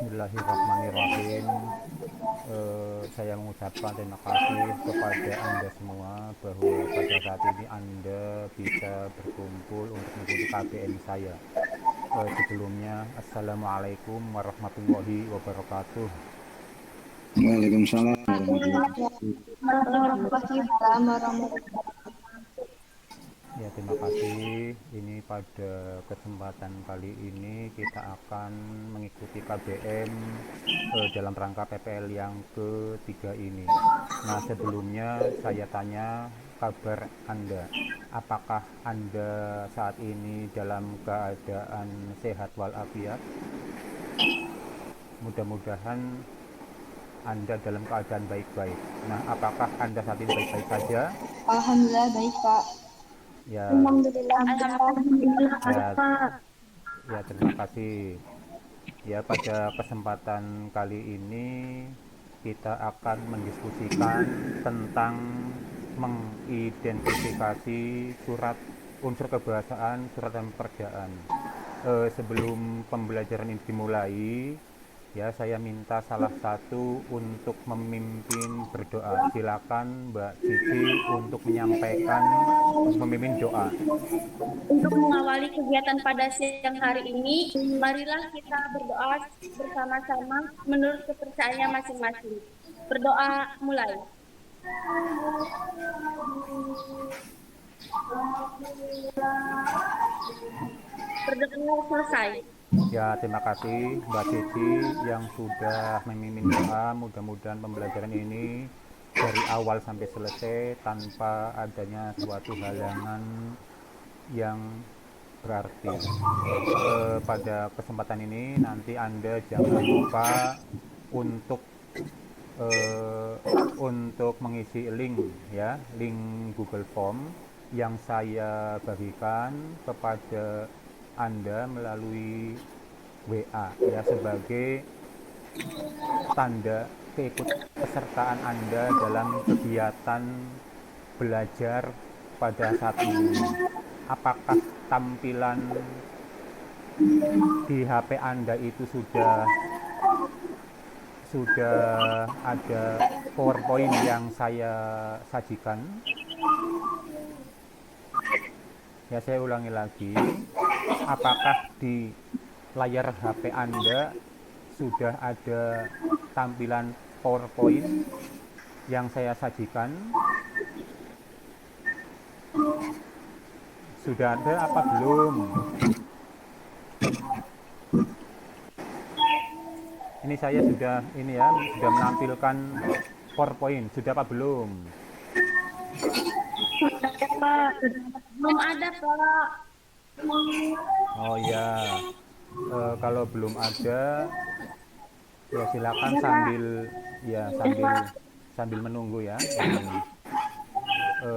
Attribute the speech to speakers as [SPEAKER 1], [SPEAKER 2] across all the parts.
[SPEAKER 1] Bismillahirrahmanirrahim. Saya mengucapkan terima kasih kepada Anda semua bahwa pada saat ini Anda bisa berkumpul untuk mengikuti KBM saya. Sebelumnya, Assalamualaikum warahmatullahi wabarakatuh.
[SPEAKER 2] Waalaikumsalam warahmatullahi
[SPEAKER 1] Ya, terima kasih. Ini pada kesempatan kali ini kita akan mengikuti KBM dalam rangka PPL yang ketiga ini. Nah, sebelumnya saya tanya kabar Anda. Apakah Anda saat ini dalam keadaan sehat walafiat? Mudah-mudahan Anda dalam keadaan baik-baik. Nah, apakah Anda saat ini baik-baik saja?
[SPEAKER 3] Alhamdulillah baik Pak.
[SPEAKER 1] Ya,
[SPEAKER 3] Alhamdulillah.
[SPEAKER 1] ya, ya, terima kasih. Ya, pada kesempatan kali ini kita akan mendiskusikan tentang mengidentifikasi surat unsur kebahasaan, surat dan pekerjaan. Sebelum pembelajaran ini dimulai, ya saya minta salah satu untuk memimpin berdoa. Silakan Mbak Cici untuk memimpin doa.
[SPEAKER 4] Untuk mengawali kegiatan pada siang hari ini, marilah kita berdoa bersama-sama menurut kepercayaannya masing-masing. Berdoa mulai. Berdoa selesai.
[SPEAKER 1] Ya, terima kasih Mbak Cici yang sudah memimpin doa. Mudah-mudahan pembelajaran ini dari awal sampai selesai tanpa adanya suatu halangan yang berarti. Pada kesempatan ini nanti Anda jangan lupa untuk mengisi link, ya, link Google Form yang saya bagikan kepada Anda melalui WA, ya, sebagai tanda keikutsertaan Anda dalam kegiatan belajar pada saat ini. Apakah tampilan di HP Anda itu sudah ada PowerPoint yang saya sajikan? Ya, saya ulangi lagi. Apakah di layar HP Anda sudah ada tampilan PowerPoint yang saya sajikan? Sudah ada apa belum? Ini saya sudah menampilkan PowerPoint. Sudah apa belum?
[SPEAKER 4] Belum ada, Pak.
[SPEAKER 1] Oh ya, kalau belum ada, ya silakan sambil menunggu, ya.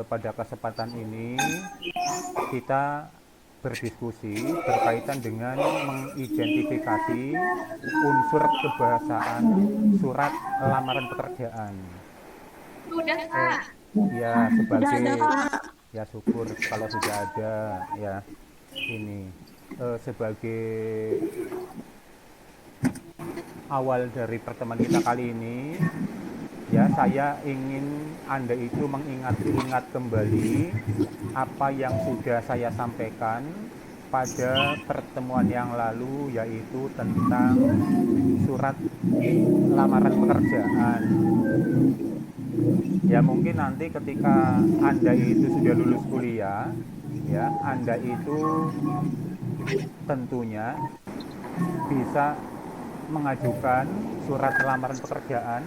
[SPEAKER 1] Pada kesempatan ini kita berdiskusi berkaitan dengan mengidentifikasi unsur kebahasaan surat lamaran pekerjaan.
[SPEAKER 4] Sudah, Pak.
[SPEAKER 1] Ya, sebagai ya, syukur kalau sudah ada, ya. Ini sebagai awal dari pertemuan kita kali ini, ya, saya ingin Anda itu mengingat-ingat kembali apa yang sudah saya sampaikan pada pertemuan yang lalu, yaitu tentang surat lamaran pekerjaan. Ya, mungkin nanti ketika Anda itu sudah lulus kuliah, ya, Anda itu tentunya bisa mengajukan surat lamaran pekerjaan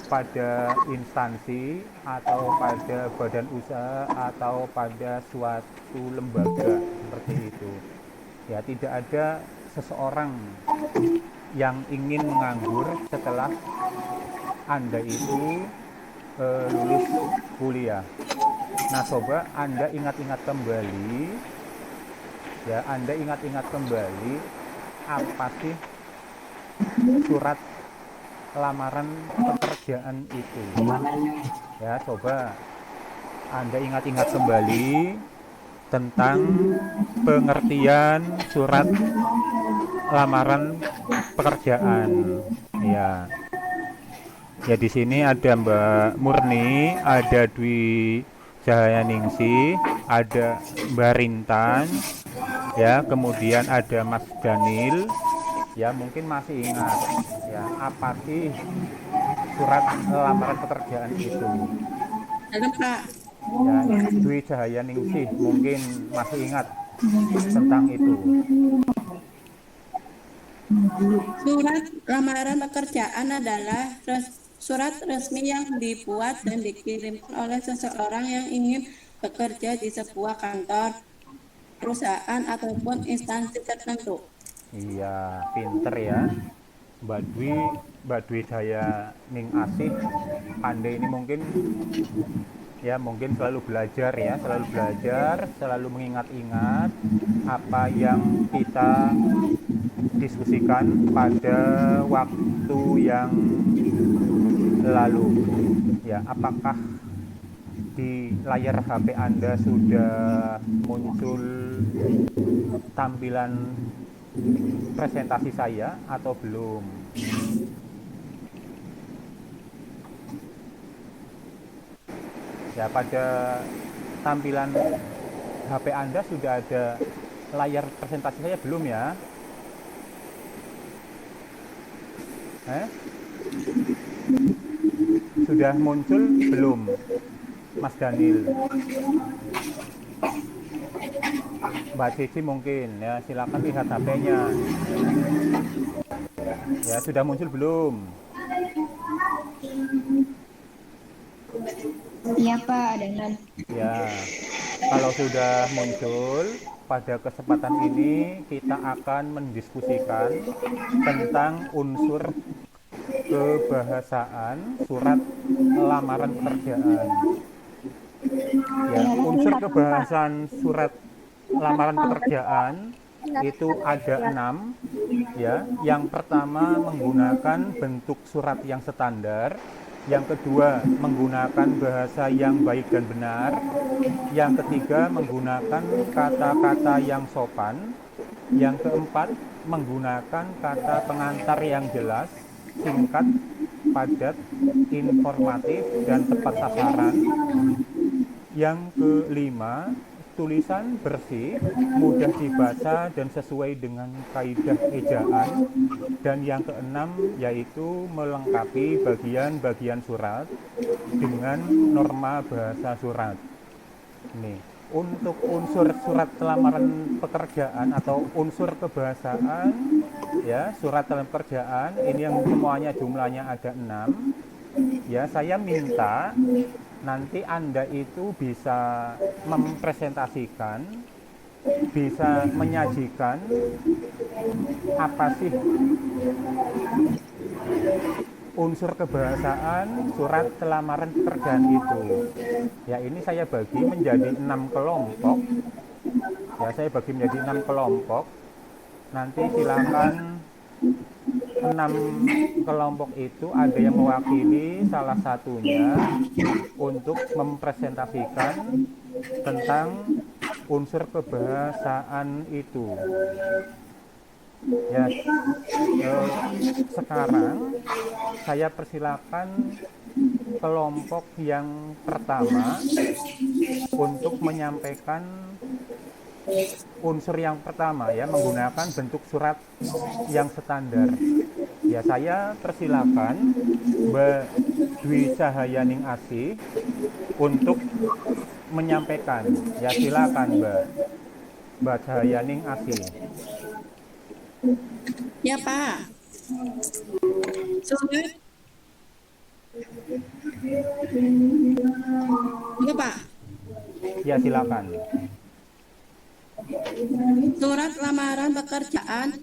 [SPEAKER 1] pada instansi atau pada badan usaha atau pada suatu lembaga seperti itu. Ya, tidak ada seseorang yang ingin menganggur setelah Anda itu lulus kuliah. Nah, coba Anda ingat-ingat kembali, ya, Anda ingat-ingat kembali apa sih surat lamaran pekerjaan itu. Ya, coba Anda ingat-ingat kembali tentang pengertian surat lamaran pekerjaan. Ya, ya di sini ada Mbak Murni, ada Dwi Cahayaningsih, ada Mbak Rintan, ya, kemudian ada Mas Danil, ya mungkin masih ingat, ya apa sih surat lamaran pekerjaan itu?
[SPEAKER 2] Halo Pak,
[SPEAKER 1] Ya, Dwi Cahayaningsih mungkin masih ingat tentang itu.
[SPEAKER 2] surat lamaran pekerjaan adalah surat resmi yang dibuat dan dikirimkan oleh seseorang yang ingin bekerja di sebuah kantor, perusahaan, ataupun instansi tertentu.
[SPEAKER 1] Iya, pinter ya. Mbak Dwi Cahayaningsih pandai ini mungkin, ya mungkin selalu belajar ya, selalu mengingat-ingat apa yang kita diskusikan pada waktu yang lalu. Ya, apakah di layar HP Anda sudah muncul tampilan presentasi saya atau belum? Ya, pada tampilan HP Anda sudah ada layar presentasi saya belum ya? Sudah muncul belum, Mas Danil? Mbak Cici mungkin ya, silakan lihat HP-nya. Ya, sudah muncul belum?
[SPEAKER 3] Iya Pak, ada nan.
[SPEAKER 1] Ya, kalau sudah muncul, pada kesempatan ini kita akan mendiskusikan tentang unsur kebahasaan surat lamaran pekerjaan. Ya, unsur kebahasaan surat lamaran pekerjaan itu ada 6. Ya, yang pertama menggunakan bentuk surat yang standar, yang kedua menggunakan bahasa yang baik dan benar, yang ketiga menggunakan kata-kata yang sopan, yang keempat menggunakan kata pengantar yang jelas, singkat, padat, informatif, dan tepat sasaran. Yang kelima, tulisan bersih, mudah dibaca dan sesuai dengan kaidah ejaan. Dan yang keenam yaitu melengkapi bagian-bagian surat dengan norma bahasa surat. Nih, untuk unsur surat lamaran pekerjaan atau unsur kebahasaan, ya surat lamaran pekerjaan ini yang semuanya jumlahnya ada 6. Ya, saya minta nanti Anda itu bisa mempresentasikan, bisa menyajikan apa sih unsur kebahasaan surat lamaran pekerjaan itu. Ya, ini saya bagi menjadi 6 kelompok. Ya, saya bagi menjadi 6 kelompok. Nanti silakan 6 kelompok itu ada yang mewakili salah satunya untuk mempresentasikan tentang unsur kebahasaan itu. Ya, sekarang saya persilakan kelompok yang pertama untuk menyampaikan unsur yang pertama, ya menggunakan bentuk surat yang standar. Ya, saya persilakan Mbak Dwi Cahayaningsih untuk menyampaikan. Ya, silakan Mbak Cahayaningsih.
[SPEAKER 2] Ya Pak, surat. Ya Pak,
[SPEAKER 1] Ya, silakan.
[SPEAKER 2] surat lamaran pekerjaan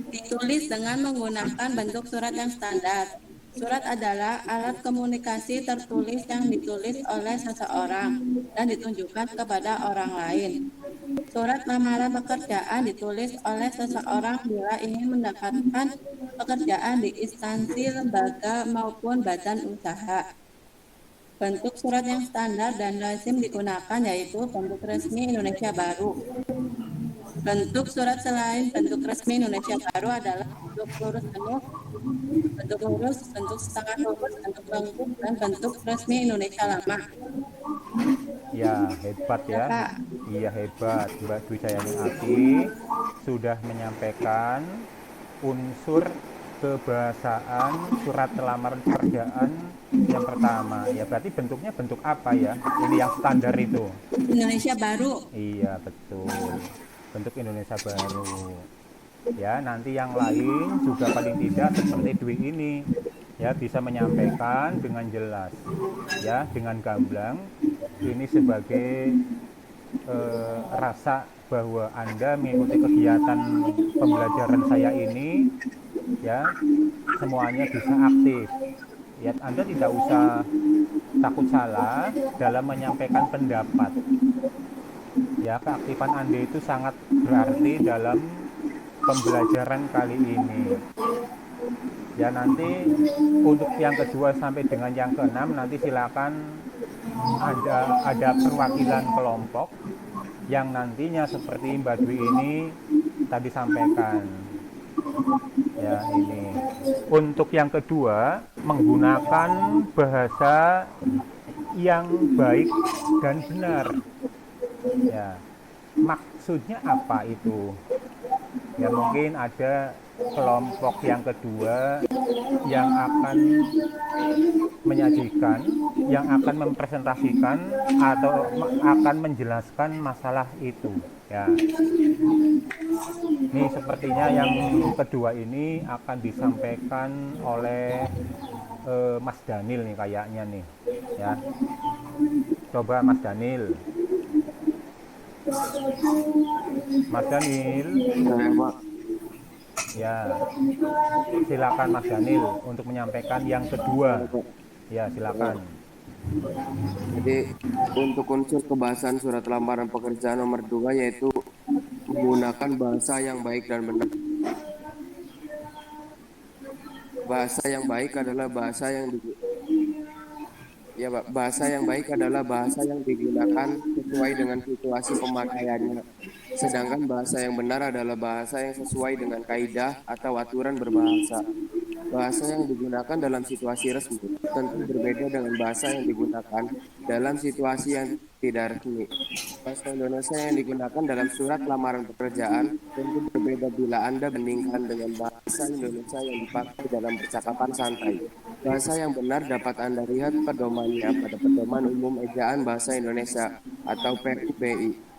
[SPEAKER 2] ditulis dengan menggunakan bentuk surat yang standar. Surat adalah alat komunikasi tertulis yang ditulis oleh seseorang dan ditunjukkan kepada orang lain. Surat lamaran pekerjaan ditulis oleh seseorang bila ingin mendapatkan pekerjaan di instansi, lembaga, maupun badan usaha. Bentuk surat yang standar dan lazim digunakan yaitu bentuk resmi Indonesia Baru. Bentuk surat selain bentuk resmi Indonesia Baru adalah bentuk lurus penuh, bentuk lurus, bentuk setengah lurus, bentuk lengkung, dan bentuk resmi Indonesia Lama.
[SPEAKER 1] Ya, hebat
[SPEAKER 2] Ya,
[SPEAKER 1] ya.
[SPEAKER 2] Pak.
[SPEAKER 1] Iya, hebat. Mbak Dwi Cahyaniati sudah menyampaikan unsur kebahasaan surat lamaran pekerjaan yang pertama. Ya, berarti bentuknya bentuk apa ya? Ini yang standar itu.
[SPEAKER 2] Indonesia Baru.
[SPEAKER 1] Iya, betul. Bentuk Indonesia Baru. Ya, nanti yang lain juga paling tidak seperti Dwi ini ya bisa menyampaikan dengan jelas ya, dengan gamblang. Ini sebagai rasa bahwa Anda mengikuti kegiatan pembelajaran saya ini ya, semuanya bisa aktif ya. Anda tidak usah takut salah dalam menyampaikan pendapat ya. Keaktifan Anda itu sangat berarti dalam pembelajaran kali ini ya. Nanti untuk yang kedua sampai dengan yang keenam nanti silakan ada perwakilan kelompok yang nantinya seperti Mbak Dwi ini tadi sampaikan ya. Ini untuk yang kedua, menggunakan bahasa yang baik dan benar ya. Maksudnya apa itu ya? Mungkin ada kelompok yang kedua yang akan menyajikan, yang akan mempresentasikan atau akan menjelaskan masalah itu ya. Ini sepertinya yang kedua ini akan disampaikan oleh Mas Daniel nih kayaknya nih ya. Coba Mas Daniel. Mas Daniel. Ya, silakan Mas Daniel untuk menyampaikan yang kedua. Ya, silakan.
[SPEAKER 5] Jadi untuk unsur kebahasan surat lamaran pekerjaan nomor 2 yaitu menggunakan bahasa yang baik dan benar. Bahasa yang baik adalah bahasa yang digunakan sesuai dengan situasi pemakaiannya. Sedangkan bahasa yang benar adalah bahasa yang sesuai dengan kaidah atau aturan berbahasa. Bahasa yang digunakan dalam situasi resmi tentu berbeda dengan bahasa yang digunakan dalam situasi yang tidak resmi. Bahasa Indonesia yang digunakan dalam surat lamaran pekerjaan tentu berbeda bila Anda bandingkan dengan bahasa Indonesia yang dipakai dalam percakapan santai. Bahasa yang benar dapat Anda lihat pedomannya pada Pedoman Umum Ejaan Bahasa Indonesia atau PUBI.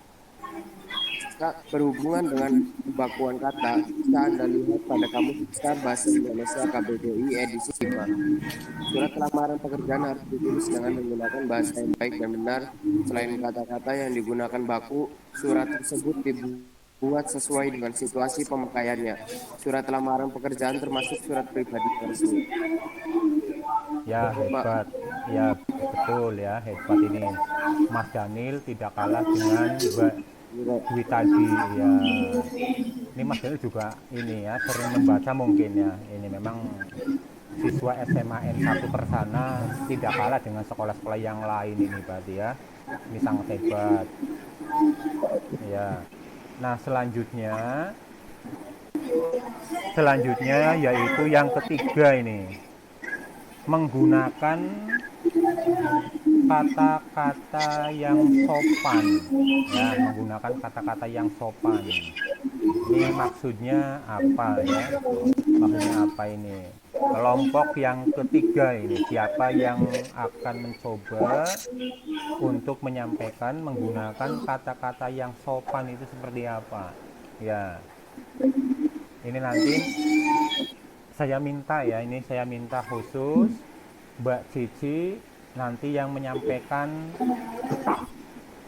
[SPEAKER 5] Berhubungan dengan pembakuan kata, bisa Anda lihat pada Kamus Besar Bahasa Indonesia KBBI edisi 5. Surat lamaran pekerjaan harus ditulis dengan menggunakan bahasa yang baik dan benar. Selain kata-kata yang digunakan baku, surat tersebut dibuat sesuai dengan situasi pemakaiannya. Surat lamaran pekerjaan termasuk surat pribadi yang resmi.
[SPEAKER 1] Ya, hebat. Ya, betul ya, hebat ini. Mas Daniel tidak kalah dengan Mbak Dwi tadi ya. Ini Mas Daniel juga ini ya, sering membaca mungkin ya. Ini memang siswa SMA N1 Persana, tidak kalah dengan sekolah-sekolah yang lain ini berarti ya. Ini sangat hebat. Ya. Nah, selanjutnya yaitu yang ketiga ini. Menggunakan kata-kata yang sopan ya, menggunakan kata-kata yang sopan. Ini maksudnya apa ya? Maksudnya apa ini? Kelompok yang ketiga ini, siapa yang akan mencoba untuk menyampaikan menggunakan kata-kata yang sopan itu seperti apa? Ya, ini nanti saya minta khusus Mbak Cici nanti yang menyampaikan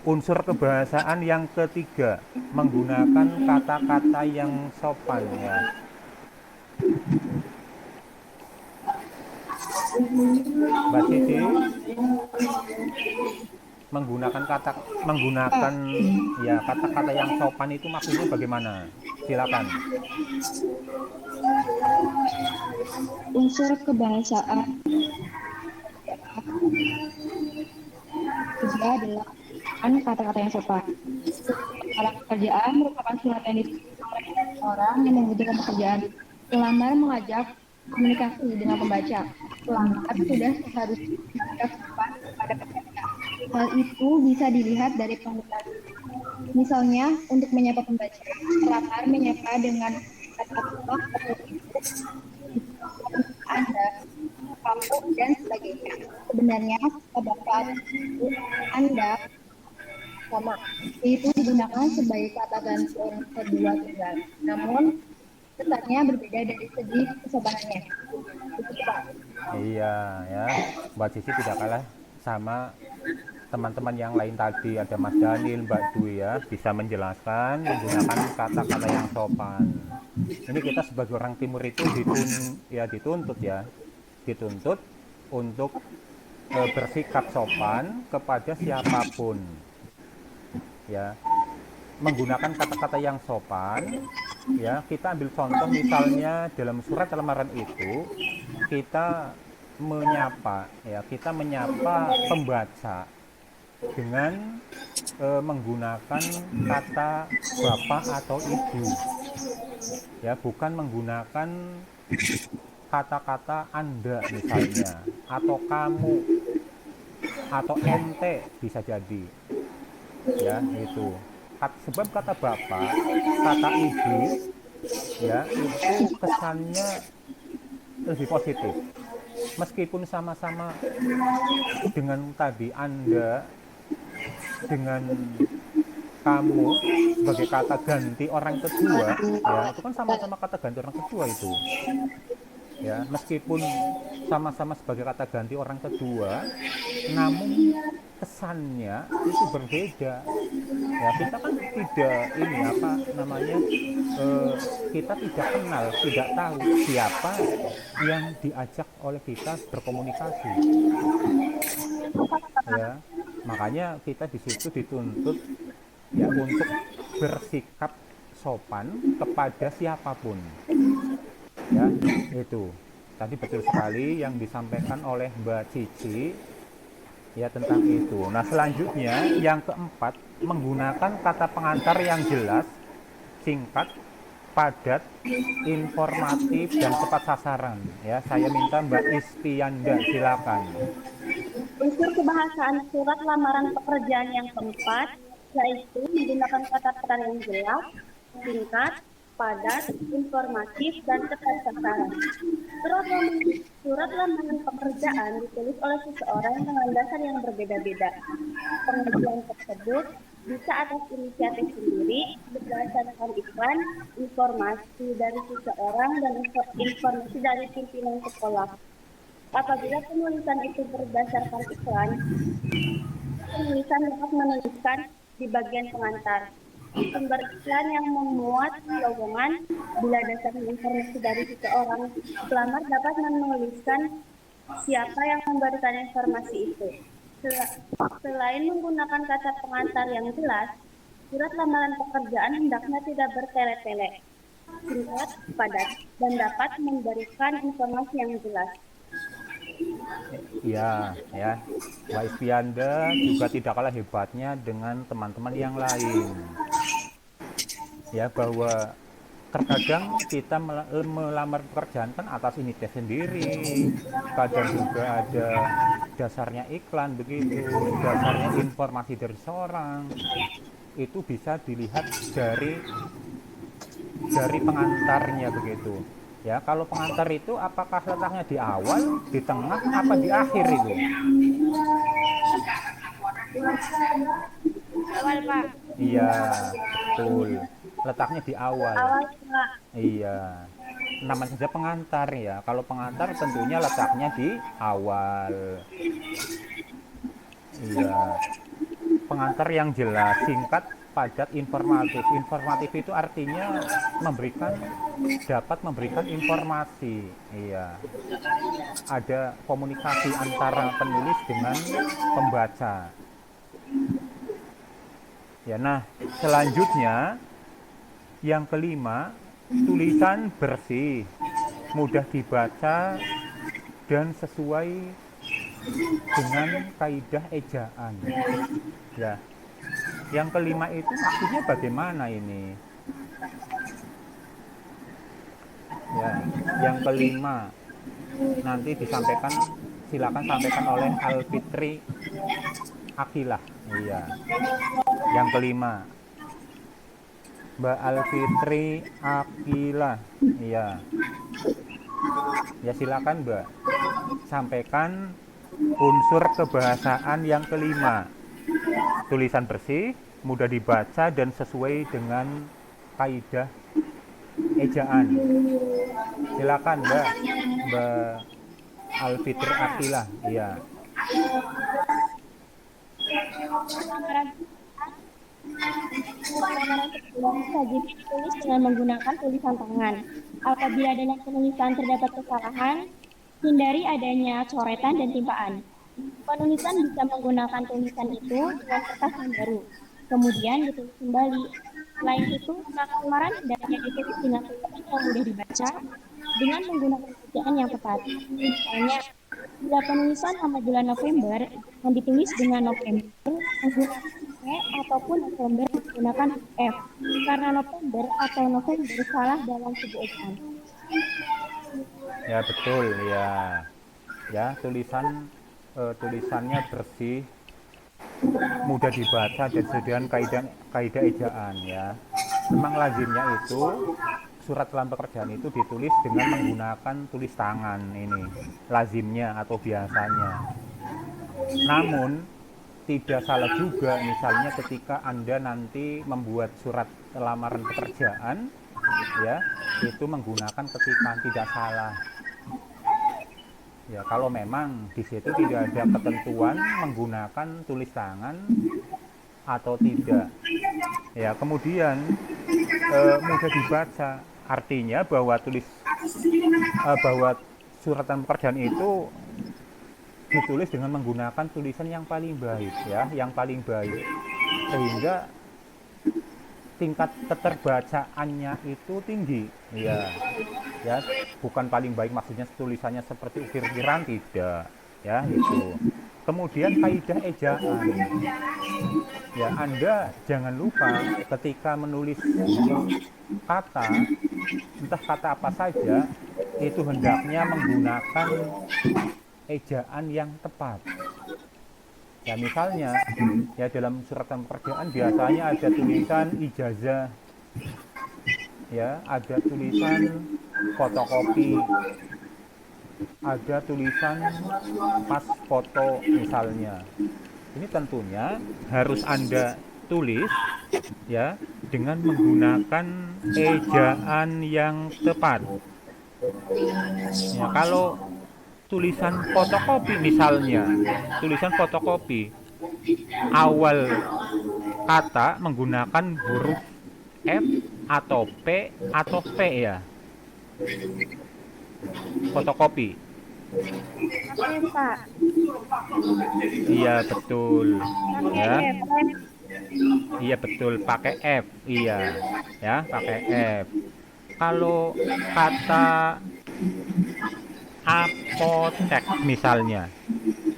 [SPEAKER 1] unsur kebahasaan yang ketiga, menggunakan kata-kata yang sopan ya. Mbak Cici menggunakan ya kata-kata yang sopan itu maksudnya bagaimana? Silakan.
[SPEAKER 3] Unsur kebahasaan adalah kata-kata yang sopan. Lamaran pekerjaan merupakan surat yang ditulis oleh orang yang membutuhkan pekerjaan. Pelamar mengajak komunikasi dengan pembaca. Pelamar sudah seharusnya bersikap sopan kepada pekerja. Hal itu bisa dilihat dari penggunaan. Misalnya, untuk menyapa pembaca, pelamar menyapa dengan kata-kata Anda, kamu, dan sebagainya. Sebenarnya, kata itu Anda sama itu digunakan sebagai kata ganti orang kedua tunggal. Namun, kesannya berbeda dari segi kesopanannya. Begitu, Pak.
[SPEAKER 1] Iya ya, Mbak Cici tidak kalah sama teman-teman yang lain tadi. Ada Mas Daniel, Mbak Dwi ya, bisa menjelaskan menggunakan kata-kata yang sopan. Ini kita sebagai orang timur itu dituntut untuk bersikap sopan kepada siapapun ya, menggunakan kata-kata yang sopan ya. Kita ambil contoh misalnya dalam surat lamaran itu kita menyapa pembaca dengan menggunakan kata bapak atau ibu ya, bukan menggunakan kata-kata Anda misalnya, atau kamu, atau ente bisa jadi ya. Itu sebab kata bapak, kata ibu ya, itu kesannya lebih positif meskipun sama-sama dengan tadi Anda dengan kamu sebagai kata ganti orang kedua ya, itu kan sama-sama kata ganti orang kedua itu ya, meskipun sama-sama sebagai kata ganti orang kedua, namun kesannya itu berbeda ya. Kita kan tidak kita tidak kenal, tidak tahu siapa yang diajak oleh kita berkomunikasi ya. Makanya kita di situ dituntut ya untuk bersikap sopan kepada siapapun ya. Itu tadi betul sekali yang disampaikan oleh Mbak Cici ya tentang itu. Nah, selanjutnya yang keempat, menggunakan kata pengantar yang jelas, singkat, padat, informatif, dan tepat sasaran ya. Saya minta Mbak Istianda, silakan.
[SPEAKER 4] Unsur kebahasaan surat lamaran pekerjaan yang keempat yaitu menggunakan kata-kata yang jelas, singkat, padat, informatif, dan tepat sasaran. Surat lamaran pekerjaan ditulis oleh seseorang dengan dasar yang berbeda-beda. Pengajuan tersebut bisa atas inisiatif sendiri, berdasarkan iklan, informasi dari seseorang, dan informasi dari pimpinan sekolah. Apabila penulisan itu berdasarkan iklan, penulisan dapat menuliskan di bagian pengantar. Sumber iklan yang memuat lowongan, bila dasarnya informasi dari seseorang, pelamar dapat menuliskan siapa yang memberikan informasi itu. Selain menggunakan kata pengantar yang jelas, surat lamaran pekerjaan hendaknya tidak bertele-tele, singkat, padat, dan dapat memberikan informasi yang jelas.
[SPEAKER 1] Ya, Mbak Istianda juga tidak kalah hebatnya dengan teman-teman yang lain. Ya, bahwa terkadang kita melamar pekerjaan kan atas inisiatif sendiri, kadang juga ada dasarnya iklan begitu, dasarnya informasi dari seorang. Itu bisa dilihat dari pengantarnya begitu. Ya, kalau pengantar itu apakah letaknya di awal, di tengah, apa di akhir itu?
[SPEAKER 4] Awal, Pak.
[SPEAKER 1] Iya, betul. Letaknya di awal.
[SPEAKER 4] Awal, Pak.
[SPEAKER 1] Iya. Namanya saja pengantar ya. Kalau pengantar tentunya letaknya di awal. Iya. Pengantar yang jelas, singkat, padat, informatif. Informatif itu artinya dapat memberikan informasi. Iya. Ada komunikasi antara penulis dengan pembaca. Ya, nah, selanjutnya yang kelima, tulisan bersih, mudah dibaca dan sesuai dengan kaidah ejaan. Ya, yang kelima itu maksudnya bagaimana ini? Ya, yang kelima nanti disampaikan, silakan sampaikan oleh Alfitri Akilah. Iya, yang kelima Mbak Alfitri Akilah. Iya, ya silakan Mbak, sampaikan unsur kebahasaan yang kelima. Tulisan bersih, mudah dibaca dan sesuai dengan kaidah ejaan. Silakan Mbak Alfitri Akilah. Iya.
[SPEAKER 4] Lamaran wajib ditulis dengan menggunakan tulisan tangan. Apabila dalam penulisan terdapat kesalahan, hindari adanya coretan dan timpaan. Penulisan bisa menggunakan tulisan itu dengan kertas yang baru, kemudian ditulis kembali. Selain itu, surat lamaran hendaknya ditulis dengan tulisan yang mudah dibaca dengan menggunakan ejaan yang tepat. Misalnya, bila penulisan nama bulan November yang ditulis dengan November menggunakan E ataupun November menggunakan F, karena November atau November salah dalam segi ejaan.
[SPEAKER 1] Ya betul ya. Ya, tulisannya bersih, mudah dibaca dan sesuai dengan kaidah ejaan ya. Memang lazimnya itu surat lamar pekerjaan itu ditulis dengan menggunakan tulis tangan ini, lazimnya atau biasanya. Namun tidak salah juga misalnya ketika Anda nanti membuat surat lamaran pekerjaan ya, itu menggunakan ketikan, tidak salah. Ya, kalau memang di situ tidak ada ketentuan menggunakan tulis tangan atau tidak. Ya, kemudian mudah dibaca. Artinya bahwa bahwa suratan pekerjaan itu ditulis dengan menggunakan tulisan yang paling baik ya, yang paling baik. Sehingga tingkat keterbacaannya itu tinggi. Ya. Ya, bukan paling baik maksudnya tulisannya seperti ukir-ukiran, tidak ya itu. Kemudian kaidah ejaan ya, Anda jangan lupa ketika menulis kata, entah kata apa saja, itu hendaknya menggunakan ejaan yang tepat ya. Misalnya ya, dalam surat pekerjaan biasanya ada tulisan ijazah ya, ada tulisan fotokopi, ada tulisan pas foto misalnya. Ini tentunya harus Anda tulis ya dengan menggunakan ejaan yang tepat. Ya, kalau tulisan fotokopi misalnya, tulisan fotokopi awal kata menggunakan huruf F atau P atau V ya. Fotokopi.
[SPEAKER 4] Oke, Pak.
[SPEAKER 1] Iya betul. Ya.
[SPEAKER 4] Oke, Pak.
[SPEAKER 1] Iya betul, pakai F. Iya. Ya, pakai F. Kalau kata apotek misalnya.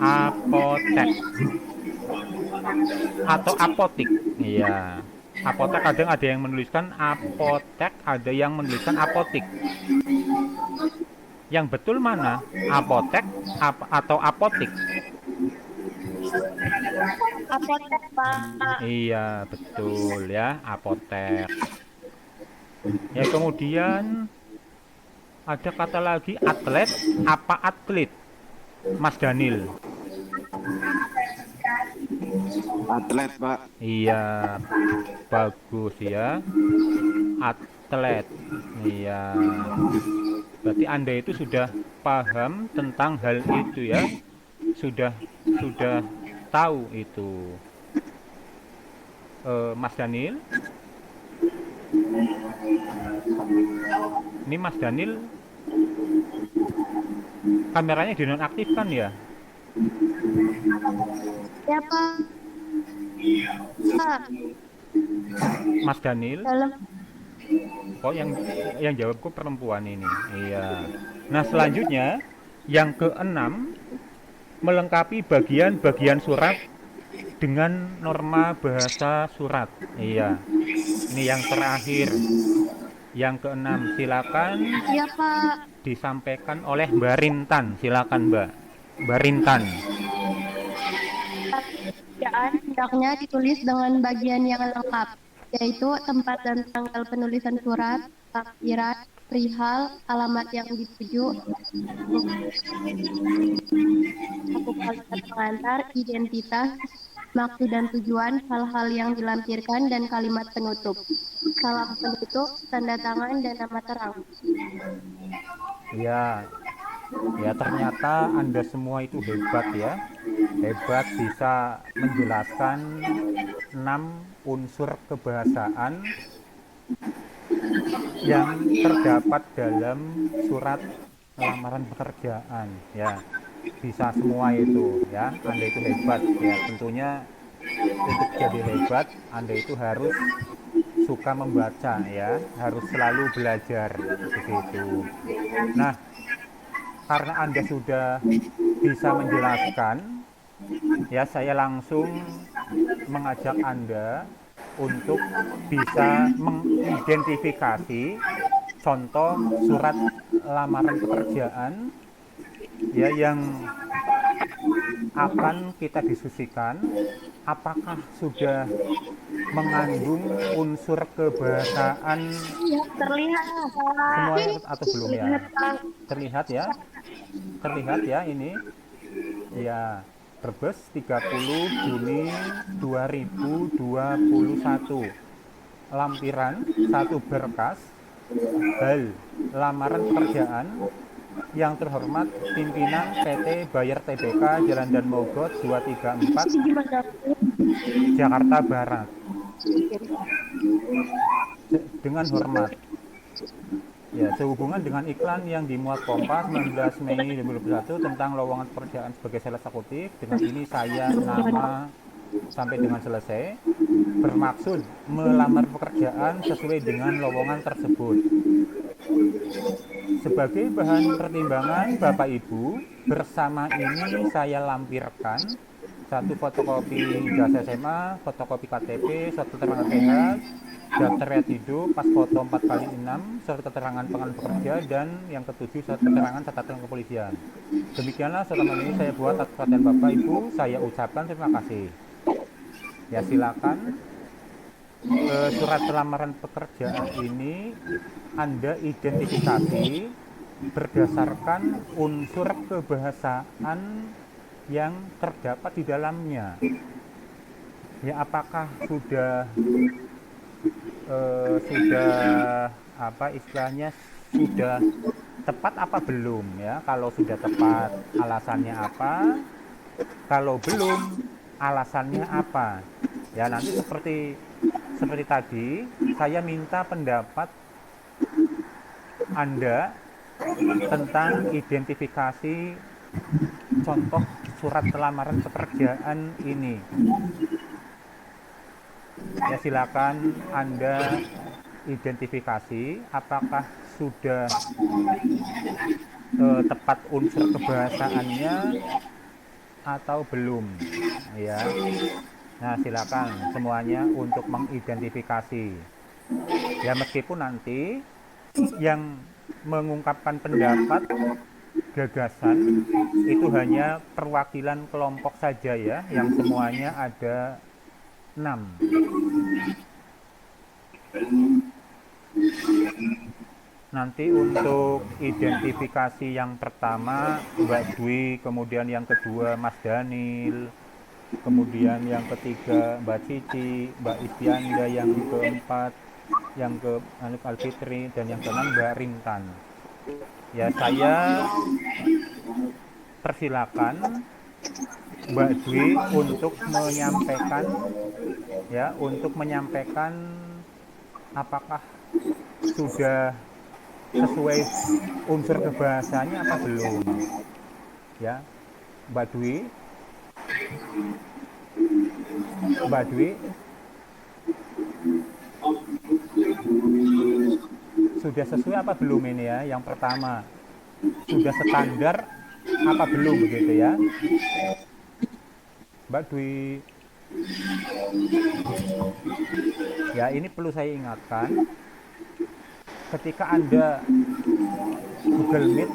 [SPEAKER 1] Apotek. Atau apotik. Iya. Apotek kadang ada yang menuliskan apotek, ada yang menuliskan apotik. Yang betul mana? Apotek atau apotik?
[SPEAKER 4] Apotek, Pak.
[SPEAKER 1] Iya, betul ya, apotek. Ya, kemudian ada kata lagi atlet, apa atlet? Mas Daniel.
[SPEAKER 5] Atlet, Pak.
[SPEAKER 1] Iya, bagus ya. Atlet. Iya. Berarti Anda itu sudah paham tentang hal itu ya. Sudah tahu itu. Mas Daniel. Ini Mas Daniel kameranya dinonaktifkan ya?
[SPEAKER 4] Ya, Pak. Pak.
[SPEAKER 1] Mas Daniel?
[SPEAKER 4] Dalam.
[SPEAKER 1] Oh, yang jawabku perempuan ini. Iya. Nah, selanjutnya yang keenam melengkapi bagian-bagian surat dengan norma bahasa surat. Iya. Ini yang terakhir. Yang keenam, silakan
[SPEAKER 3] Iya, Pak.
[SPEAKER 1] disampaikan oleh Mbak Rintan. Silakan, Mbak. Mbak Rintan.
[SPEAKER 3] Pekerjaan hendaknya ditulis dengan bagian yang lengkap, yaitu tempat dan tanggal penulisan surat, takdiran, perihal, alamat yang dituju, buku kalimat pengantar, identitas, maksud dan tujuan, hal-hal yang dilampirkan, dan kalimat penutup. Salam penutup, tanda tangan, dan nama terang.
[SPEAKER 1] Ya, ya ternyata Anda semua itu hebat ya. Hebat bisa menjelaskan 6 unsur kebahasaan yang terdapat dalam surat lamaran pekerjaan ya. Bisa semua itu ya. Anda itu hebat ya. Tentunya untuk jadi hebat Anda itu harus suka membaca ya, harus selalu belajar begitu. Nah, karena Anda sudah bisa menjelaskan ya, saya langsung mengajak Anda untuk bisa mengidentifikasi contoh surat lamaran pekerjaan ya yang akan kita diskusikan, apakah sudah mengandung unsur kebahasaan
[SPEAKER 4] Terlihat, Pak.
[SPEAKER 1] semua atau belum ya? Terlihat ya? Terlihat ya ini? Ya, Brebes 30 Juni 2021. Lampiran 1 berkas hal lamaran pekerjaan. Yang terhormat pimpinan PT Bayer Tbk Jalan Dan Mogot 234 Jakarta Barat. Dengan hormat ya, sehubungan dengan iklan yang dimuat Kompas 19 Mei 2021 tentang lowongan pekerjaan sebagai sales eksekutif, dengan ini saya nama sampai dengan selesai bermaksud melamar pekerjaan sesuai dengan lowongan tersebut. Sebagai bahan pertimbangan Bapak Ibu, bersama ini saya lampirkan 1 fotokopi ijazah SMA, fotokopi KTP, surat keterangan sehat, daftar riwayat hidup, pas foto 4x6, surat keterangan pengalaman bekerja, dan yang ke-7 surat keterangan catatan kepolisian. Demikianlah surat ini saya buat atas perhatian Bapak Ibu, saya ucapkan terima kasih. Ya silakan. Surat lamaran pekerjaan ini Anda identifikasi berdasarkan unsur kebahasaan yang terdapat di dalamnya. Ya, apakah sudah apa istilahnya, sudah tepat apa belum ya? Kalau sudah tepat, alasannya apa? Kalau belum, alasannya apa? Ya, nanti seperti tadi saya minta pendapat Anda tentang identifikasi contoh surat lamaran pekerjaan ini. Ya silakan Anda identifikasi apakah sudah tepat unsur kebahasaannya atau belum ya. Nah, silakan semuanya untuk mengidentifikasi. Ya, meskipun nanti yang mengungkapkan pendapat, gagasan itu hanya perwakilan kelompok saja ya, yang semuanya ada 6. Nanti untuk identifikasi yang pertama Mbak Dwi, kemudian yang kedua Mas Danil, kemudian yang ketiga Mbak Cici, Mbak Istianda, yang keempat yang ke Anuk Alfitri, dan yang keenam Mbak Rintan. Ya, saya persilakan Mbak Dwi untuk menyampaikan apakah sudah sesuai unsur kebahasanya apa belum. Ya, Mbak Dwi. Sudah sesuai apa belum ini ya? Yang pertama, sudah standar apa belum begitu ya Mbak Dwi. Ya, ini perlu saya ingatkan, ketika Anda Google Meet,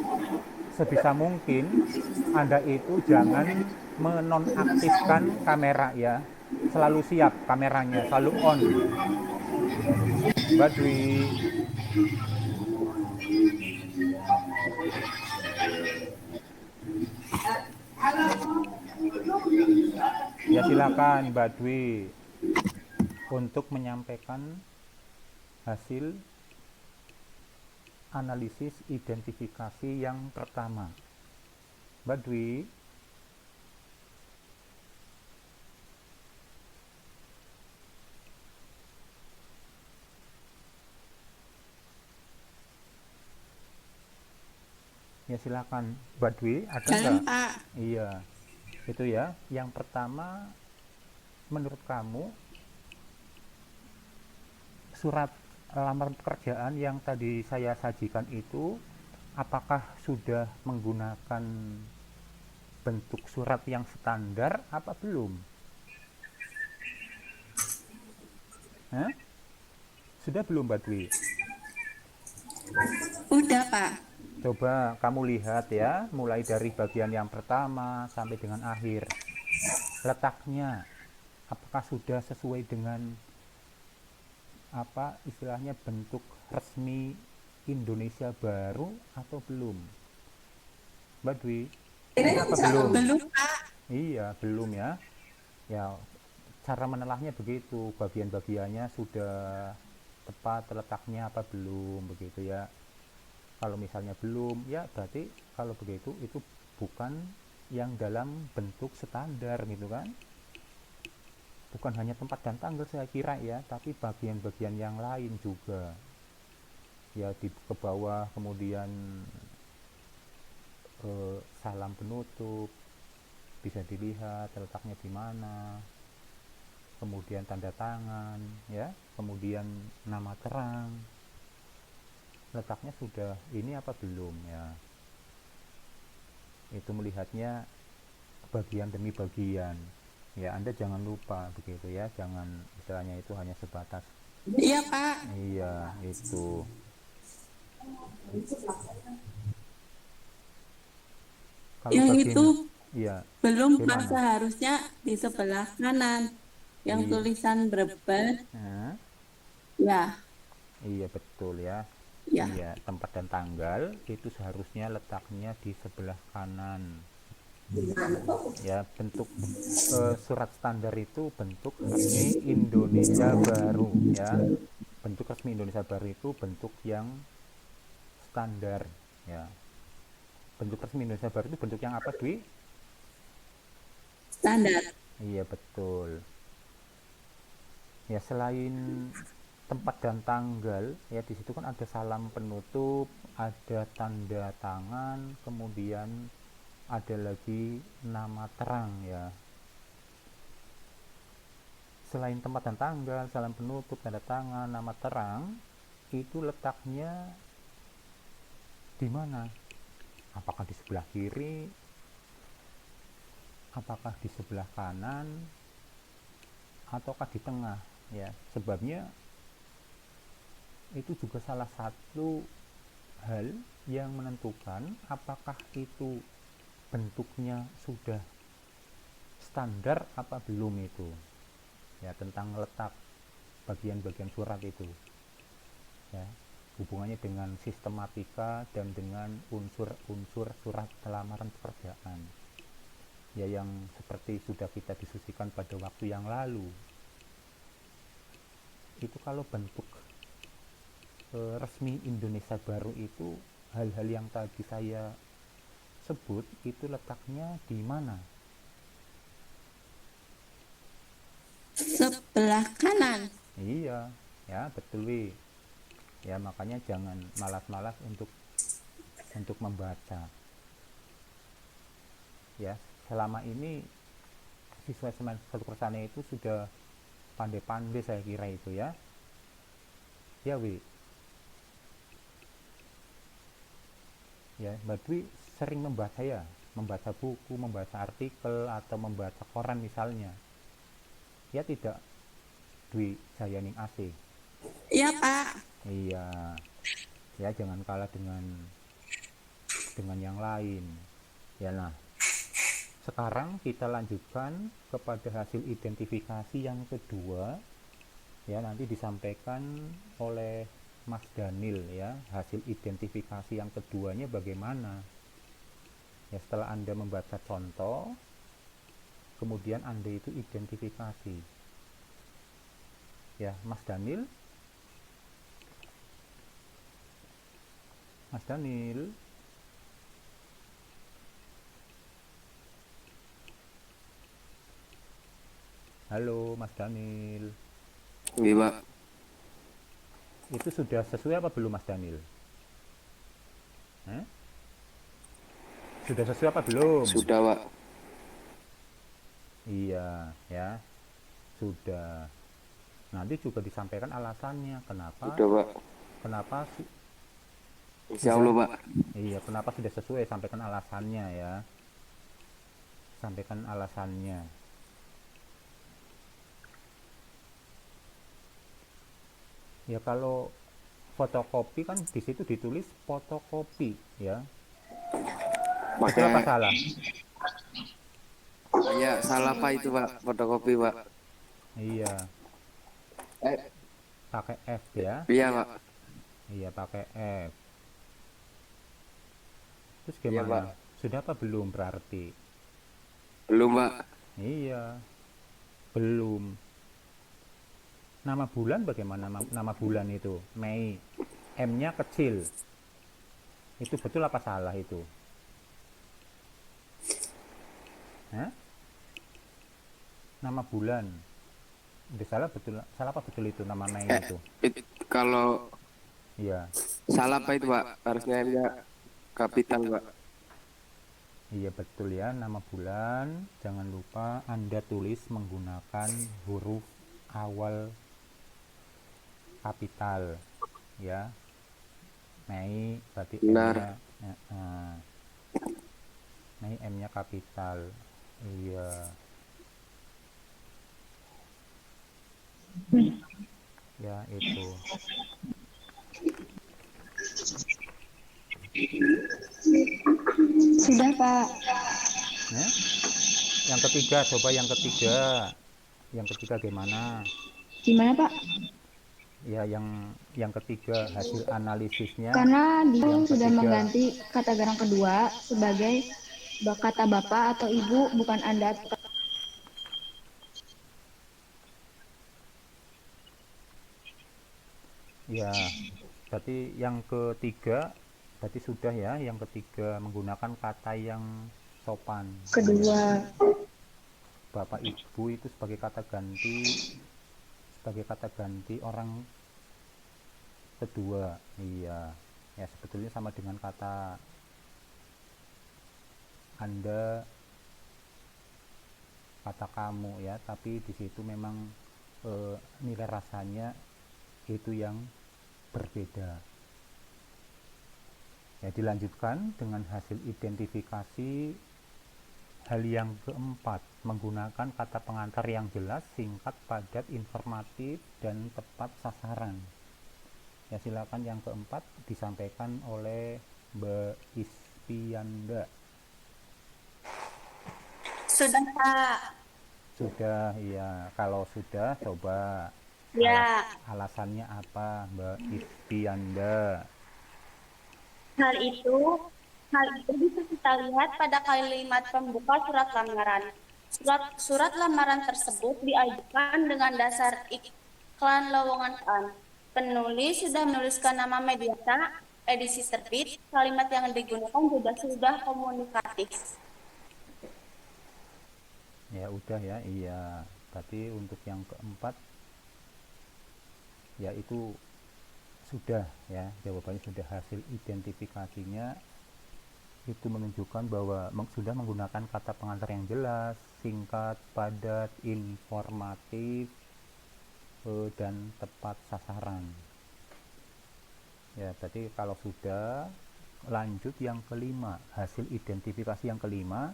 [SPEAKER 1] sebisa mungkin Anda itu jangan menonaktifkan kamera ya. Selalu siap kameranya, selalu on. Mbak Dwi. Ya, silakan Mbak Dwi untuk menyampaikan hasil analisis identifikasi yang pertama. Mbak Dwi. Ya, silakan Mbak Dwi, ada
[SPEAKER 2] Jalan,
[SPEAKER 1] nggak?
[SPEAKER 2] Pak.
[SPEAKER 1] Iya, itu ya. Yang pertama, menurut kamu surat lamaran pekerjaan yang tadi saya sajikan itu apakah sudah menggunakan bentuk surat yang standar apa belum? Hah? Sudah belum Mbak Dwi?
[SPEAKER 2] Udah, Pak.
[SPEAKER 1] Coba kamu lihat ya, mulai dari bagian yang pertama sampai dengan akhir. Letaknya apakah sudah sesuai dengan apa istilahnya bentuk resmi Indonesia baru atau belum? Mbak Dwi, apa belum?
[SPEAKER 2] Belum, Pak.
[SPEAKER 1] Iya, belum ya. Ya, cara menelahnya begitu, bagian-bagiannya sudah tepat letaknya apa belum begitu ya. Kalau misalnya belum, ya berarti kalau begitu itu bukan yang dalam bentuk standar gitu kan. Bukan hanya tempat dan tanggal saya kira ya, tapi bagian-bagian yang lain juga. Ya di ke bawah kemudian salam penutup bisa dilihat letaknya di mana. Kemudian tanda tangan ya, kemudian nama terang. Letaknya sudah ini apa belum ya. Itu melihatnya bagian demi bagian. Ya, Anda jangan lupa begitu ya, jangan istilahnya itu hanya sebatas
[SPEAKER 2] Iya, Pak.
[SPEAKER 1] iya itu. Kalau
[SPEAKER 2] Yang
[SPEAKER 1] bagian
[SPEAKER 2] itu
[SPEAKER 1] iya
[SPEAKER 2] belum, Pak.
[SPEAKER 1] gimana?
[SPEAKER 2] Seharusnya di sebelah kanan. Yang
[SPEAKER 1] Iya.
[SPEAKER 2] tulisan berbet.
[SPEAKER 1] Nah,
[SPEAKER 2] Ya,
[SPEAKER 1] iya betul ya.
[SPEAKER 2] ya.
[SPEAKER 1] Iya, tempat dan tanggal itu seharusnya letaknya di sebelah kanan. Ya, bentuk surat standar itu bentuk resmi Indonesia baru ya. Bentuk resmi Indonesia baru itu bentuk yang standar ya. Bentuk resmi Indonesia baru itu bentuk yang apa, Dwi?
[SPEAKER 2] Standar.
[SPEAKER 1] Iya, betul. Ya, selain tempat dan tanggal ya, di situ kan ada salam penutup, ada tanda tangan, kemudian ada lagi nama terang ya. Selain tempat dan tanggal, salam penutup, tanda tangan, nama terang, itu letaknya di mana? Apakah di sebelah kiri? Apakah di sebelah kanan? Ataukah di tengah? Ya, sebabnya itu juga salah satu hal yang menentukan apakah itu bentuknya sudah standar apa belum itu. Ya, tentang letak bagian-bagian surat itu. Ya, hubungannya dengan sistematika dan dengan unsur-unsur surat lamaran pekerjaan. Ya, yang seperti sudah kita diskusikan pada waktu yang lalu. Itu kalau bentuk resmi Indonesia baru itu hal-hal yang tadi saya sebut itu letaknya di mana?
[SPEAKER 2] Sebelah kanan.
[SPEAKER 1] Iya, ya betul Wi. Ya makanya jangan malas-malas untuk membaca. Ya, selama ini siswa semester 1 itu sudah pandai-pandai saya kira itu ya. Ya Wi. Ya, Mbak Dwi sering membaca ya. membaca buku, membaca artikel, atau membaca koran misalnya. Ya tidak, Dwi Jayaning AC?
[SPEAKER 2] Iya, Pak.
[SPEAKER 1] Iya, ya jangan kalah dengan yang lain. Ya, nah, sekarang kita lanjutkan kepada hasil identifikasi yang kedua. Ya, nanti disampaikan oleh Mas Daniel ya, hasil identifikasi yang keduanya bagaimana. Ya, setelah Anda membaca contoh, kemudian Anda itu identifikasi. Ya, Mas Daniel. Mas Daniel. Halo, Mas Daniel.
[SPEAKER 5] Iya, Pak.
[SPEAKER 1] Itu sudah sesuai apa belum, Mas Daniel? Sudah sesuai apa belum?
[SPEAKER 5] Sudah, Pak.
[SPEAKER 1] Iya, ya. Sudah. Nanti juga disampaikan alasannya kenapa
[SPEAKER 5] Sudah, Pak.
[SPEAKER 1] kenapa
[SPEAKER 5] Insya Allah, Pak.
[SPEAKER 1] iya, kenapa sudah sesuai, sampaikan alasannya ya. Sampaikan alasannya. Ya, kalau fotokopi kan di situ ditulis fotokopi ya. Betul apa
[SPEAKER 5] Pakai
[SPEAKER 1] salah?
[SPEAKER 5] ya salah Pak itu, Pak. Fotokopi, Pak.
[SPEAKER 1] Iya,
[SPEAKER 5] Eh,
[SPEAKER 1] pakai F ya.
[SPEAKER 5] iya, Pak.
[SPEAKER 1] Iya, pakai F. Terus
[SPEAKER 5] Iya, Pak.
[SPEAKER 1] gimana? Sudah apa belum berarti?
[SPEAKER 5] Belum, Pak.
[SPEAKER 1] Iya, belum. Nama bulan bagaimana? Nama bulan itu Mei, M-nya kecil. Itu betul apa salah itu? Hah? Nama bulan. Udah salah betul, salah apa betul itu nama Mei itu?
[SPEAKER 5] Kalau
[SPEAKER 1] Iya,
[SPEAKER 5] salah Pak itu, Pak. Harusnya M-nya kapital, Pak.
[SPEAKER 1] iya betul ya, nama bulan. Jangan lupa Anda tulis menggunakan huruf awal kapital ya. Mei berarti
[SPEAKER 5] Benar.
[SPEAKER 1] Mei M-nya kapital. Iya. Ya itu.
[SPEAKER 3] Sudah, Pak.
[SPEAKER 1] Ya. Yang ketiga, coba yang ketiga. Yang ketiga gimana?
[SPEAKER 3] Gimana, Pak?
[SPEAKER 1] Ya, yang ketiga hasil analisisnya.
[SPEAKER 3] Karena dia
[SPEAKER 1] Yang
[SPEAKER 3] sudah
[SPEAKER 1] ketiga.
[SPEAKER 3] mengganti kata garang kedua sebagai kata bapak atau ibu, bukan Anda.
[SPEAKER 1] Ya, berarti yang ketiga berarti sudah ya, yang ketiga menggunakan kata yang sopan.
[SPEAKER 3] Kedua.
[SPEAKER 1] Bapak ibu itu sebagai kata ganti orang kedua. Iya. Ya, sebetulnya sama dengan kata Anda, kata kamu ya, tapi di situ memang nilai rasanya itu yang berbeda. Ya, dilanjutkan dengan hasil identifikasi hal yang keempat, menggunakan kata pengantar yang jelas, singkat, padat, informatif, dan tepat sasaran. Ya, silakan yang keempat disampaikan oleh Mbak Ispianda.
[SPEAKER 4] Sudah, Pak.
[SPEAKER 1] Sudah, iya. Kalau sudah, coba
[SPEAKER 4] Ya,
[SPEAKER 1] alasannya apa, Mbak Ispianda?
[SPEAKER 4] hal itu hal itu bisa kita lihat pada kalimat pembuka surat lamaran. Surat lamaran tersebut diajukan dengan dasar iklan lowongan an. Penulis sudah menuliskan nama mediasa, edisi terbit, kalimat yang digunakan juga sudah komunikatif.
[SPEAKER 1] Ya udah ya, iya. Berarti untuk yang keempat ya itu sudah ya, jawabannya sudah. Hasil identifikasinya itu menunjukkan bahwa sudah menggunakan kata pengantar yang jelas, singkat, padat, informatif, dan tepat sasaran. Ya, berarti kalau sudah, lanjut yang kelima, hasil identifikasi yang kelima,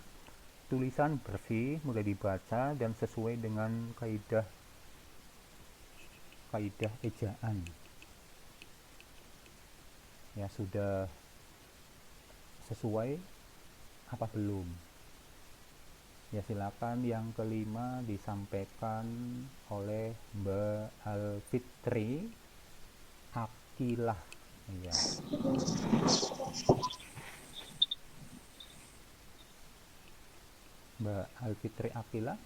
[SPEAKER 1] tulisan bersih, mudah dibaca dan sesuai dengan kaidah ejaan. Ya, sudah sesuai apa belum? Ya, silakan yang kelima disampaikan oleh Mbak Alfitri Akilah. Ya. Mbak Alfitri Akilah.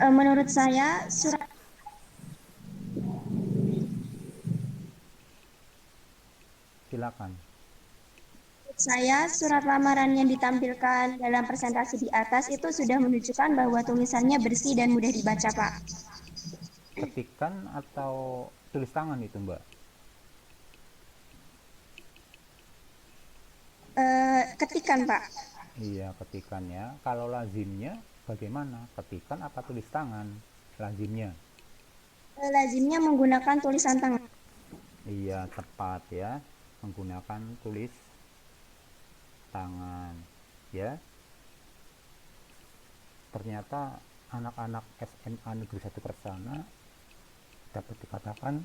[SPEAKER 6] Menurut saya surat
[SPEAKER 1] Silakan.
[SPEAKER 6] lamaran yang ditampilkan dalam presentasi di atas itu sudah menunjukkan bahwa tulisannya bersih dan mudah dibaca, Pak.
[SPEAKER 1] Ketikan atau tulis tangan itu, Mbak?
[SPEAKER 6] Ketikan, Pak.
[SPEAKER 1] Iya, ketikannya. Kalau lazimnya bagaimana? Ketikan apa tulis tangan? Lazimnya.
[SPEAKER 6] Lazimnya menggunakan tulisan tangan.
[SPEAKER 1] Iya, tepat ya. Menggunakan tulis tangan. Ya. Ternyata anak-anak SMA Negeri 1 Kersana dapat dikatakan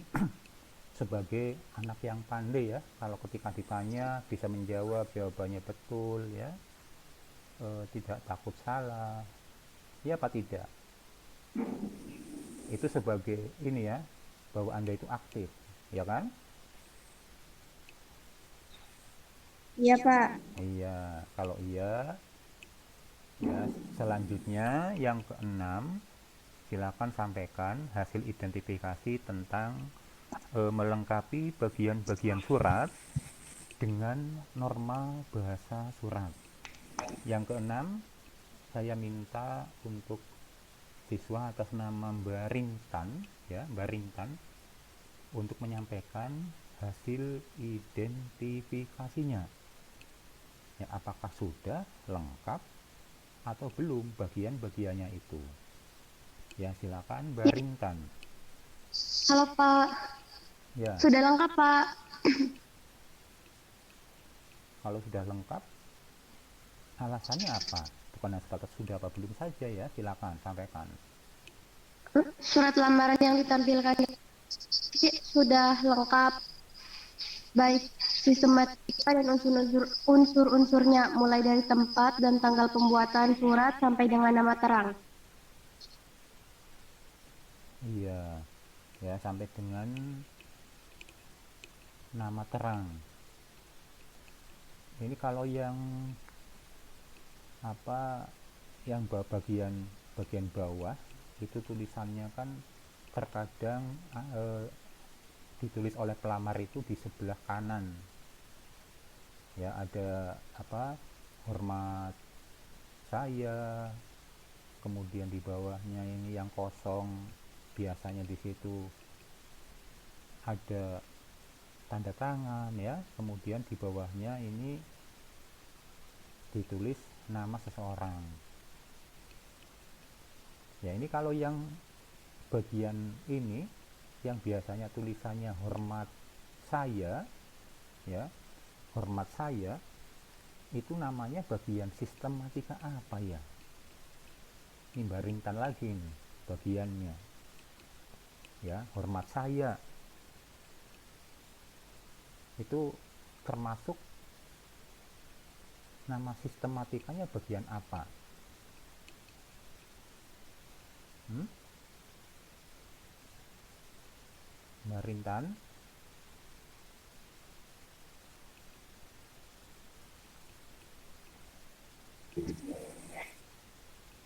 [SPEAKER 1] sebagai anak yang pandai ya, kalau ketika ditanya bisa menjawab, jawabannya betul ya, tidak takut salah ya, apa tidak, itu sebagai ini ya, bahwa Anda itu aktif ya kan.
[SPEAKER 6] Iya, Pak.
[SPEAKER 1] Iya, kalau iya ya. Selanjutnya yang keenam, silakan sampaikan hasil identifikasi tentang melengkapi bagian-bagian surat dengan norma bahasa surat. Yang keenam, saya minta untuk siswa atas nama Mbak Rintan ya, Mbak Rintan, untuk menyampaikan hasil identifikasinya ya, apakah sudah lengkap atau belum bagian-bagiannya itu ya. Silakan Mbak Rintan.
[SPEAKER 3] Halo Pak,
[SPEAKER 1] Ya,
[SPEAKER 3] sudah lengkap Pak.
[SPEAKER 1] kalau sudah lengkap, alasannya apa? Bukan sebatas sudah apa belum saja ya, silakan sampaikan.
[SPEAKER 3] Surat lamaran yang ditampilkan sudah lengkap, baik sistematika dan unsur-unsurnya, mulai dari tempat dan tanggal pembuatan surat sampai dengan nama terang.
[SPEAKER 1] Iya, ya, sampai dengan nama terang. Ini kalau yang apa, yang bagian bawah itu tulisannya kan terkadang ditulis oleh pelamar itu di sebelah kanan ya, ada apa, hormat saya, kemudian di bawahnya ini yang kosong, biasanya di situ ada tanda tangan ya, kemudian di bawahnya ini ditulis nama seseorang ya. Ini kalau yang bagian ini yang biasanya tulisannya hormat saya ya, hormat saya, itu namanya bagian sistematika apa ya? Ini Mbak Rintan lagi nih bagiannya ya, hormat saya itu termasuk nama sistematikanya bagian apa? Mbak Rintan.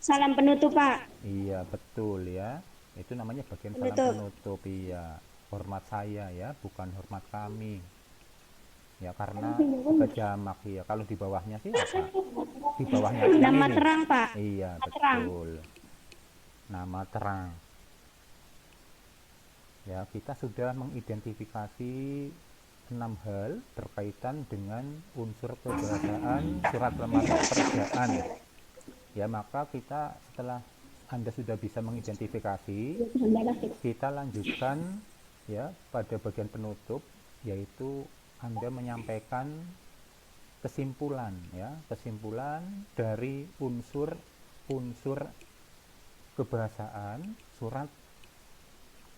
[SPEAKER 6] Salam penutup, Pak.
[SPEAKER 1] Iya, betul ya. Itu namanya bagian salam penutup. Iya, hormat saya ya, bukan hormat kami. Ya, karena juga jamak ya. Kalau di bawahnya sih apa? Di bawahnya yang
[SPEAKER 6] Nama
[SPEAKER 1] ini.
[SPEAKER 6] terang, Pak.
[SPEAKER 1] Iya,
[SPEAKER 6] Nama terang.
[SPEAKER 1] betul. Nama terang. Ya, kita sudah mengidentifikasi 6 hal berkaitan dengan unsur kebahasaan surat lamaran pekerjaan. Ya, maka kita setelah Anda sudah bisa mengidentifikasi, kita lanjutkan ya pada bagian penutup, yaitu Anda menyampaikan kesimpulan ya, kesimpulan dari unsur kebahasaan surat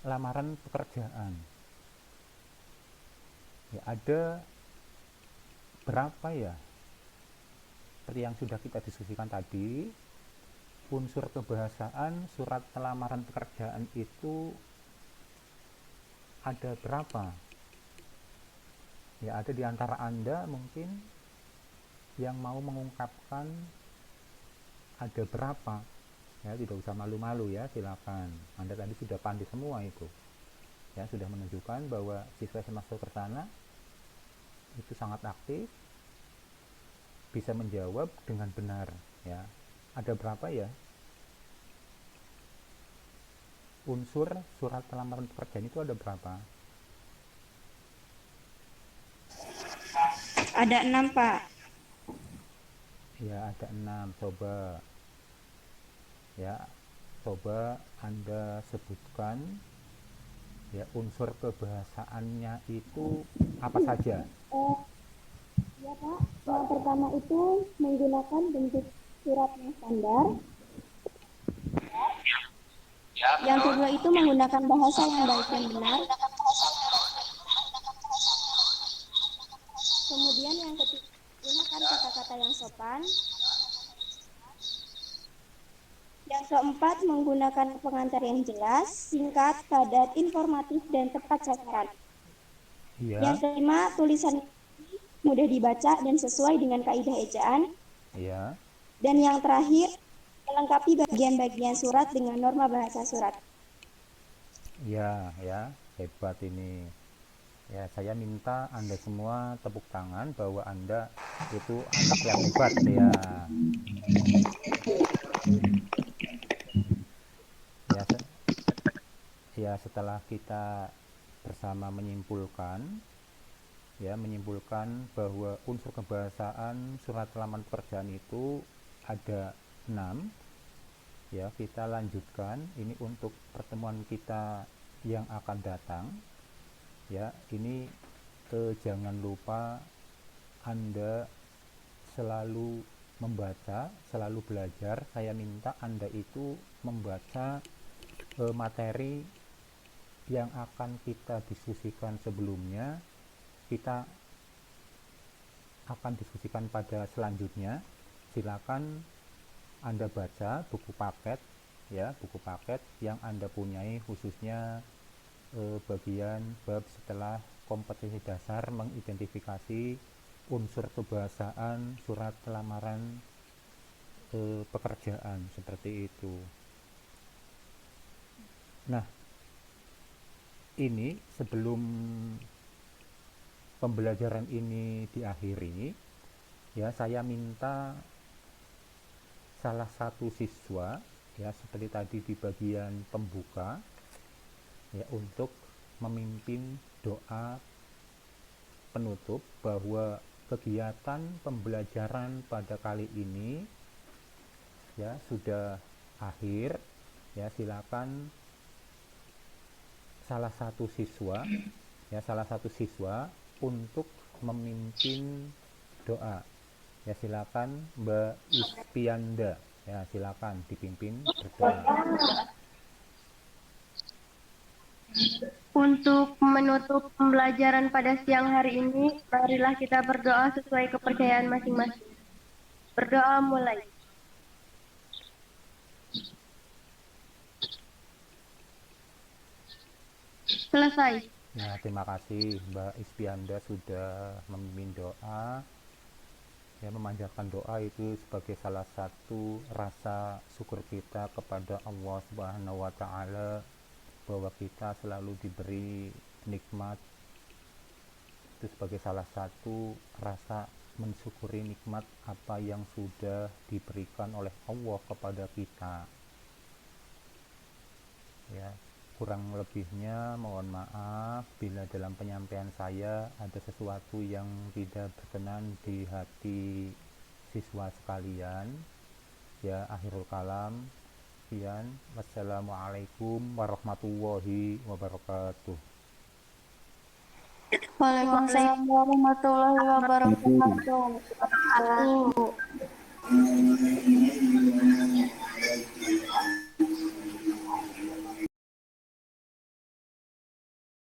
[SPEAKER 1] lamaran pekerjaan. Ya, ada berapa ya? Seperti yang sudah kita diskusikan tadi, unsur kebahasaan surat lamaran pekerjaan itu ada berapa? Ya, ada di antara Anda mungkin yang mau mengungkapkan ada berapa? Ya, tidak usah malu-malu ya, silakan. Anda tadi sudah pandai semua itu. Ya, sudah menunjukkan bahwa siswa SMA Kersana itu sangat aktif, bisa menjawab dengan benar ya. Ada berapa ya unsur surat lamaran pekerjaan itu, ada berapa?
[SPEAKER 6] Ada 6, Pak.
[SPEAKER 1] Ya, ada 6. Coba Anda sebutkan ya unsur kebahasaannya itu apa saja.
[SPEAKER 4] Ya Pak, yang pertama itu menggunakan bentuk surat yang standar.
[SPEAKER 6] Yang kedua itu menggunakan bahasa yang baik dan benar. Kemudian yang ketiga, gunakan kata-kata yang sopan. Yang keempat, menggunakan pengantar yang jelas, singkat, padat, informatif, dan tepat sasaran.
[SPEAKER 1] Iya.
[SPEAKER 6] Yang kelima, tulisan mudah dibaca dan sesuai dengan kaidah ejaan.
[SPEAKER 1] Iya.
[SPEAKER 6] Dan yang terakhir, melengkapi bagian-bagian surat dengan norma bahasa surat.
[SPEAKER 1] Ya, hebat ini. Ya, saya minta Anda semua tepuk tangan bahwa Anda itu anak yang hebat ya. Ya, setelah kita bersama menyimpulkan bahwa unsur kebahasaan surat lamaran pekerjaan itu ada 6. Ya, kita lanjutkan ini untuk pertemuan kita yang akan datang. Ya, ini jangan lupa Anda selalu membaca, selalu belajar. Saya minta Anda itu membaca materi yang akan kita diskusikan sebelumnya. Kita akan diskusikan pada selanjutnya. Silakan Anda baca buku paket yang Anda punyai, khususnya bagian bab setelah kompetensi dasar mengidentifikasi unsur kebahasaan surat lamaran pekerjaan, seperti itu. Nah, ini sebelum pembelajaran ini diakhiri ya, saya minta salah satu siswa ya, seperti tadi di bagian pembuka ya, untuk memimpin doa penutup bahwa kegiatan pembelajaran pada kali ini ya sudah akhir ya. Silakan salah satu siswa untuk memimpin doa ya. Silakan Mbak Ispianda ya, silakan dipimpin berdoa.
[SPEAKER 3] Untuk menutup pembelajaran pada siang hari ini, marilah kita berdoa sesuai kepercayaan masing-masing. Berdoa mulai. Selesai.
[SPEAKER 1] Nah, terima kasih Mbak Ispianda sudah memimpin doa. Ya, memanjatkan doa itu sebagai salah satu rasa syukur kita kepada Allah Subhanahu wa taala bahwa kita selalu diberi nikmat. Itu sebagai salah satu rasa mensyukuri nikmat apa yang sudah diberikan oleh Allah kepada kita. Ya, kurang lebihnya mohon maaf bila dalam penyampaian saya ada sesuatu yang tidak berkenan di hati siswa sekalian. Ya, akhirul kalam. Sekian, wassalamualaikum warahmatullahi wabarakatuh.
[SPEAKER 6] Waalaikumsalam warahmatullahi wabarakatuh.